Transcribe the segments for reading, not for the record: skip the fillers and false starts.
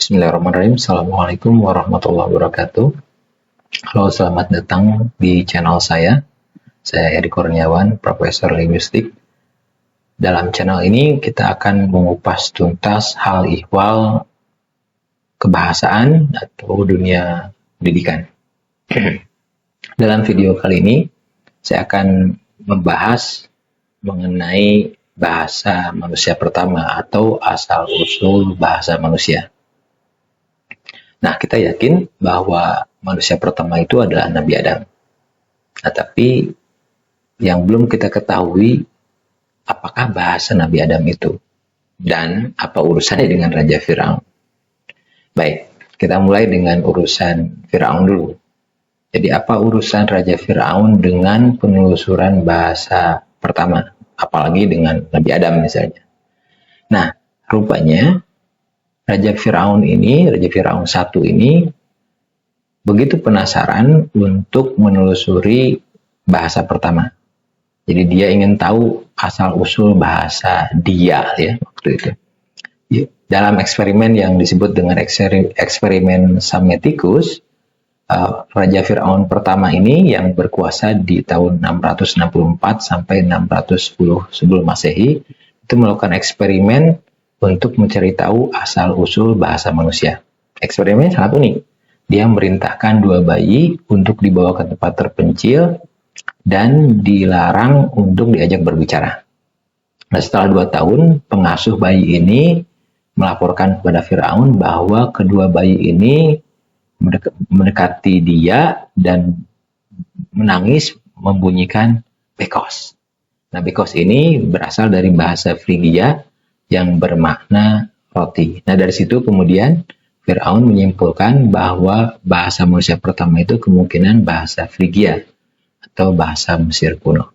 Bismillahirrahmanirrahim. Assalamualaikum warahmatullahi wabarakatuh. Halo, selamat datang di channel saya. Saya Edi Kurniawan, Profesor Linguistik. Dalam channel ini kita akan mengupas tuntas hal ihwal kebahasaan atau dunia pendidikan. Dalam video kali ini, saya akan membahas mengenai bahasa manusia pertama atau asal-usul bahasa manusia. Nah, kita yakin bahwa manusia pertama itu adalah Nabi Adam. Nah, tapi yang belum kita ketahui, apakah bahasa Nabi Adam itu? Dan apa urusannya dengan Raja Firaun? Baik, kita mulai dengan urusan Firaun dulu. Jadi, apa urusan Raja Firaun dengan penelusuran bahasa pertama? Apalagi dengan Nabi Adam misalnya. Nah, rupanya Raja Firaun I ini begitu penasaran untuk menelusuri bahasa pertama. Jadi dia ingin tahu asal-usul bahasa dia ya waktu itu. Dalam eksperimen yang disebut dengan eksperimen Psammeticus, Raja Firaun pertama ini yang berkuasa di tahun 664 sampai 610 sebelum Masehi itu melakukan eksperimen untuk mencari tahu asal-usul bahasa manusia. Eksperimennya sangat unik. Dia merintahkan 2 bayi untuk dibawa ke tempat terpencil dan dilarang untuk diajak berbicara. Nah, setelah 2 tahun, pengasuh bayi ini melaporkan kepada Firaun bahwa kedua bayi ini mendekati dia dan menangis membunyikan bekos. Nah, bekos ini berasal dari bahasa Frigia yang bermakna roti. Nah, dari situ kemudian Firaun menyimpulkan bahwa bahasa manusia pertama itu kemungkinan bahasa Frigia atau bahasa Mesir kuno.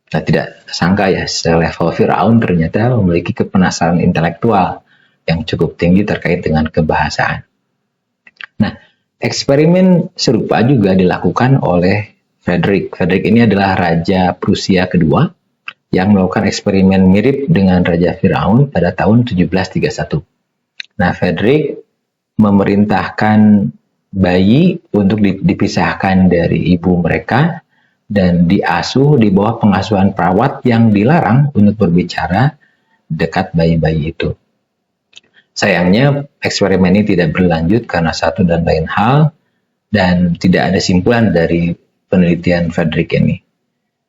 Nah, tidak sangka ya, selevel Firaun ternyata memiliki kepenasaran intelektual yang cukup tinggi terkait dengan kebahasaan. Nah, eksperimen serupa juga dilakukan oleh Frederick. Frederick ini adalah Raja Prusia kedua yang melakukan eksperimen mirip dengan Raja Firaun pada tahun 1731. Nah, Frederick memerintahkan bayi untuk dipisahkan dari ibu mereka dan diasuh di bawah pengasuhan perawat yang dilarang untuk berbicara dekat bayi-bayi itu. Sayangnya, eksperimen ini tidak berlanjut karena satu dan lain hal dan tidak ada simpulan dari penelitian Frederick ini.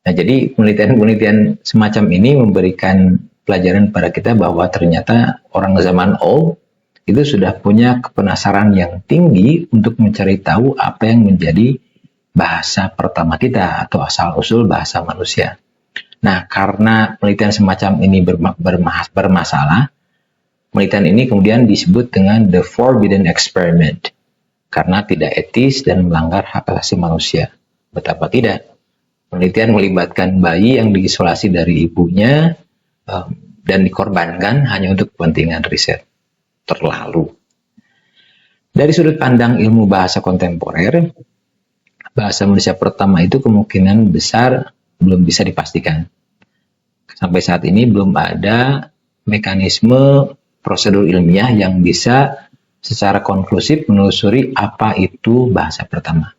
Nah, jadi penelitian-penelitian semacam ini memberikan pelajaran pada kita bahwa ternyata orang zaman old itu sudah punya kepenasaran yang tinggi untuk mencari tahu apa yang menjadi bahasa pertama kita atau asal-usul bahasa manusia. Nah, karena penelitian semacam ini bermasalah, penelitian ini kemudian disebut dengan the forbidden experiment karena tidak etis dan melanggar hak asasi manusia. Betapa tidak? Penelitian melibatkan bayi yang diisolasi dari ibunya dan dikorbankan hanya untuk kepentingan riset. Terlalu. Dari sudut pandang ilmu bahasa kontemporer, bahasa manusia pertama itu kemungkinan besar belum bisa dipastikan. Sampai saat ini belum ada mekanisme prosedur ilmiah yang bisa secara konklusif menelusuri apa itu bahasa pertama.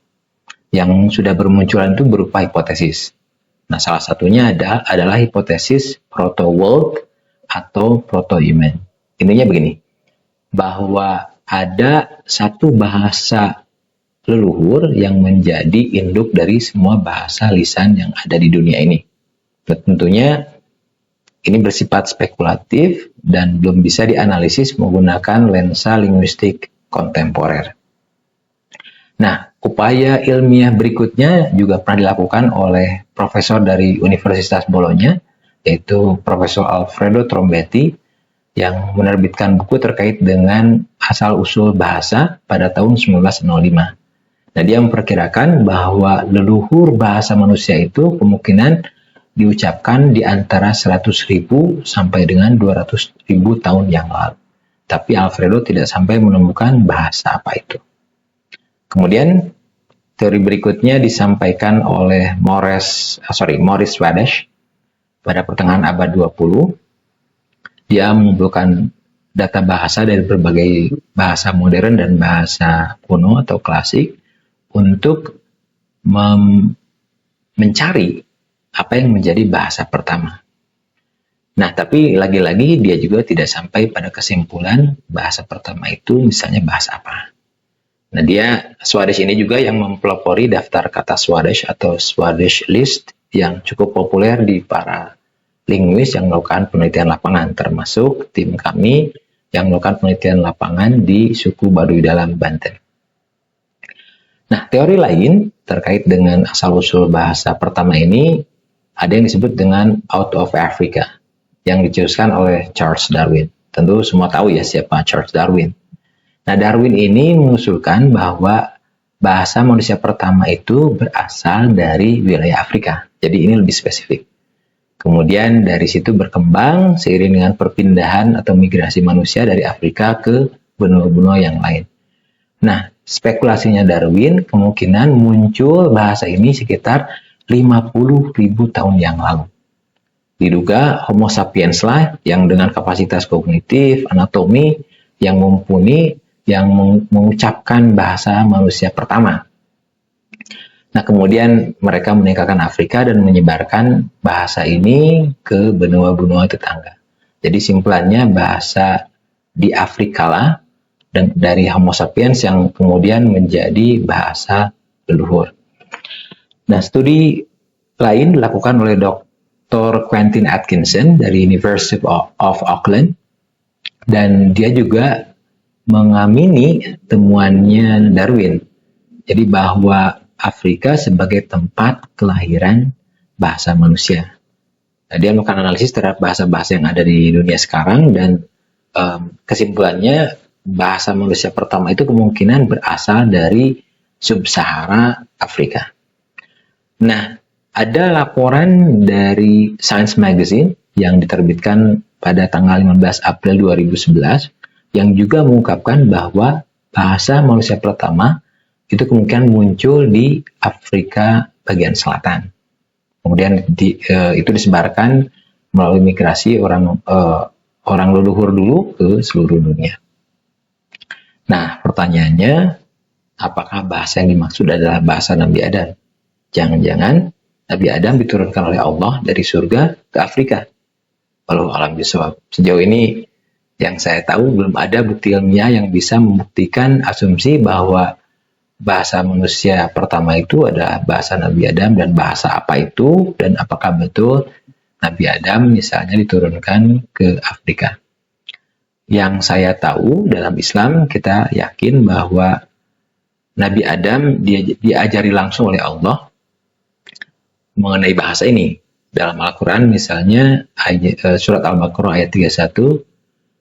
Yang sudah bermunculan itu berupa hipotesis. Nah, salah satunya adalah hipotesis proto-world atau proto-human. Intinya begini, bahwa ada satu bahasa leluhur yang menjadi induk dari semua bahasa lisan yang ada di dunia ini. Tentunya ini bersifat spekulatif dan belum bisa dianalisis menggunakan lensa linguistik kontemporer. Nah, upaya ilmiah berikutnya juga pernah dilakukan oleh profesor dari Universitas Bologna, yaitu Profesor Alfredo Trombetti, yang menerbitkan buku terkait dengan asal-usul bahasa pada tahun 1905. Nah, dia memperkirakan bahwa leluhur bahasa manusia itu kemungkinan diucapkan di antara 100.000 sampai dengan 200.000 tahun yang lalu. Tapi Alfredo tidak sampai menemukan bahasa apa itu. Kemudian teori berikutnya disampaikan oleh Maurice Wadesh pada pertengahan abad 20. Dia mengumpulkan data bahasa dari berbagai bahasa modern dan bahasa kuno atau klasik untuk mencari apa yang menjadi bahasa pertama. Nah, tapi lagi-lagi dia juga tidak sampai pada kesimpulan bahasa pertama itu misalnya bahasa apa. Nah, Swadesh ini juga yang mempelopori daftar kata Swadesh atau Swadesh List yang cukup populer di para linguis yang melakukan penelitian lapangan, termasuk tim kami yang melakukan penelitian lapangan di suku Baduy Dalam, Banten. Nah, teori lain terkait dengan asal-usul bahasa pertama ini ada yang disebut dengan out of Africa, yang dicetuskan oleh Charles Darwin. Tentu semua tahu ya siapa Charles Darwin. Nah, Darwin ini mengusulkan bahwa bahasa manusia pertama itu berasal dari wilayah Afrika. Jadi ini lebih spesifik. Kemudian dari situ berkembang seiring dengan perpindahan atau migrasi manusia dari Afrika ke benua-benua yang lain. Nah, spekulasinya Darwin kemungkinan muncul bahasa ini sekitar 50.000 tahun yang lalu. Diduga Homo sapiens lah yang dengan kapasitas kognitif, anatomi yang mumpuni, yang mengucapkan bahasa manusia pertama. Nah, kemudian mereka meninggalkan Afrika dan menyebarkan bahasa ini ke benua-benua tetangga. Jadi simpulannya bahasa di Afrika lah dan dari Homo sapiens yang kemudian menjadi bahasa leluhur. Nah, studi lain dilakukan oleh Dr. Quentin Atkinson dari University of Auckland, dan dia juga mengamini temuannya Darwin. Jadi bahwa Afrika sebagai tempat kelahiran bahasa manusia. Nah, dia melakukan analisis terhadap bahasa-bahasa yang ada di dunia sekarang dan kesimpulannya bahasa manusia pertama itu kemungkinan berasal dari sub-Sahara Afrika. Nah, ada laporan dari Science Magazine yang diterbitkan pada tanggal 15 April 2011 yang juga mengungkapkan bahwa bahasa manusia pertama itu kemungkinan muncul di Afrika bagian selatan. Kemudian itu disebarkan melalui migrasi orang leluhur dulu ke seluruh dunia. Nah, pertanyaannya, apakah bahasa yang dimaksud adalah bahasa Nabi Adam? Jangan-jangan Nabi Adam diturunkan oleh Allah dari surga ke Afrika. Walau alam bisawab. Sejauh ini yang saya tahu belum ada bukti ilmiah yang bisa membuktikan asumsi bahwa bahasa manusia pertama itu adalah bahasa Nabi Adam dan bahasa apa itu dan apakah betul Nabi Adam misalnya diturunkan ke Afrika. Yang saya tahu dalam Islam kita yakin bahwa Nabi Adam diajari langsung oleh Allah mengenai bahasa ini. Dalam Al-Quran misalnya surat Al-Baqarah ayat 31,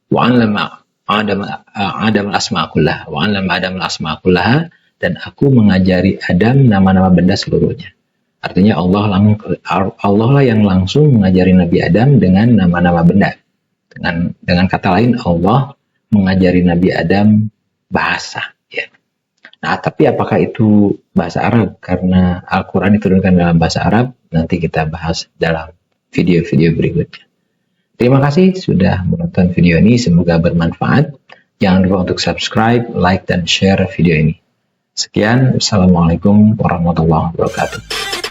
wa'allama Adam al-asma'a kullaha, wa'allama Adam al-asma'a kullaha, dan aku mengajari Adam nama-nama benda seluruhnya. Artinya Allah lah yang langsung mengajari Nabi Adam dengan nama-nama benda. Dengan kata lain, Allah mengajari Nabi Adam bahasa. Ya. Nah, tapi apakah itu bahasa Arab? Karena Al-Quran diturunkan dalam bahasa Arab, nanti kita bahas dalam video-video berikutnya. Terima kasih sudah menonton video ini, semoga bermanfaat. Jangan lupa untuk subscribe, like, dan share video ini. Sekian, Assalamualaikum warahmatullahi wabarakatuh.